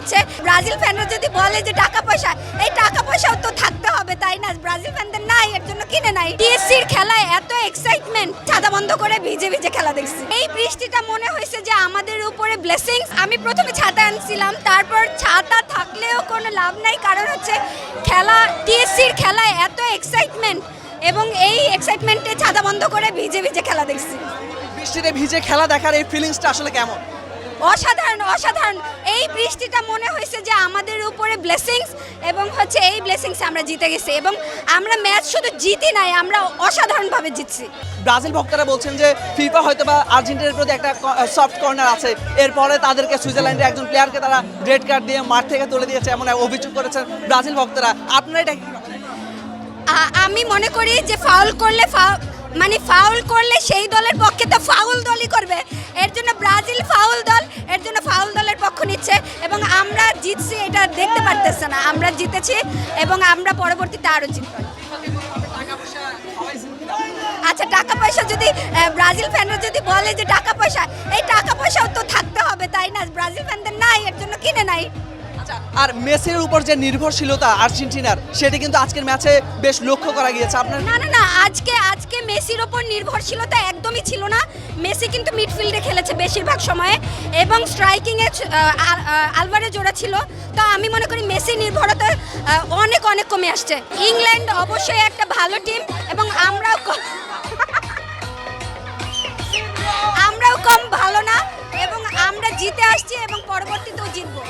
নিচ্ছে। ব্রাজিল ফ্যানরা যদি বলে যে টাকা পয়সা, এই টাকা পয়সাও তো থাকতে হবে, তাই না? ব্রাজিল ফ্যানদের নাই, এর জন্য কিনে নাই। টিএসসির খেলায় এত এক্সাইটমেন্ট, ছাতা বন্ধ করে ভিজে ভিজে খেলা দেখছি। এই বৃষ্টিটা মনে হয়েছে যে আমাদের উপরে ব্লেসিংস। আমি প্রথমে ছাতা আনছিলাম, তারপর ছাতা থাকলেও কোনো লাভ নাই, কারণ হচ্ছে খেলা, টিএসসির খেলায় এত এক্সাইটমেন্ট, এবং এই এক্সাইটমেন্টে ছাতা বন্ধ করে ভিজে ভিজে খেলা দেখছি। বৃষ্টিতে ভিজে খেলা দেখার এই ফিলিংসটা আসলে কেমন? অসাধারণ অসাধারণ। এই বৃষ্টিটা মনে হয়েছে যে আমাদের উপরে ব্লেসিংস, এবং হচ্ছে এই ব্লেসিংস আমরা জিতে গেছি, এবং আমরা ম্যাচ শুধু জিতি নাই, আমরা অসাধারণভাবে জিতছি। ব্রাজিল ভক্তরা বলছেন যে ফিফা হয়তো বা আর্জেন্টিনার প্রতি একটা সফট কর্নার আছে, এরপরে তাদেরকে সুইজারল্যান্ডের একজন প্লেয়ারকে তারা রেড কার্ড দিয়ে মাঠ থেকে তুলে দিয়েছে, এমন অভিযোগ করেছেন ব্রাজিল ভক্তরা। আপনারা এটা কি? আমি মনে করি যে ফাউল করলে সেই দলের পক্ষে তো ফাউল দলই করবে, এর জন্য ব্রাজিল ফাউল দল, এর জন্য ফাউল দলের পক্ষ নিচ্ছে, এবং আমরা জিতছি এটা দেখতে পারতেছে না। আমরা জিতেছি এবং আমরা পরবর্তীতে আরও জিতব। আচ্ছা, টাকা পয়সা যদি ব্রাজিল ফ্যানরা যদি বলে যে টাকা পয়সা, এই টাকা পয়সাও তো থাকতে হবে, তাই না? ব্রাজিল ফ্যানদের নাই, এর জন্য কিনে নাই। আর মেসির উপর যে নির্ভরশীলতা আর্জেন্টিনার, সেটি কিন্তু আজকের ম্যাচে বেশ লক্ষ্য করা গিয়েছে। আপনার না না না, আজকে মেসির ওপর নির্ভরশীলতা একদমই ছিল না। মেসি কিন্তু মিডফিল্ডে খেলেছে বেশিরভাগ সময়ে, এবং স্ট্রাইকিংয়ে আলভারেজ ওরা ছিল। তো আমি মনে করি মেসি নির্ভরতা অনেক অনেক কমে আসছে। ইংল্যান্ড অবশ্যই একটা ভালো টিম, এবং আমরাও কম ভালো না, এবং আমরা জিতে আসছি এবং পরবর্তীতেও জিতবো।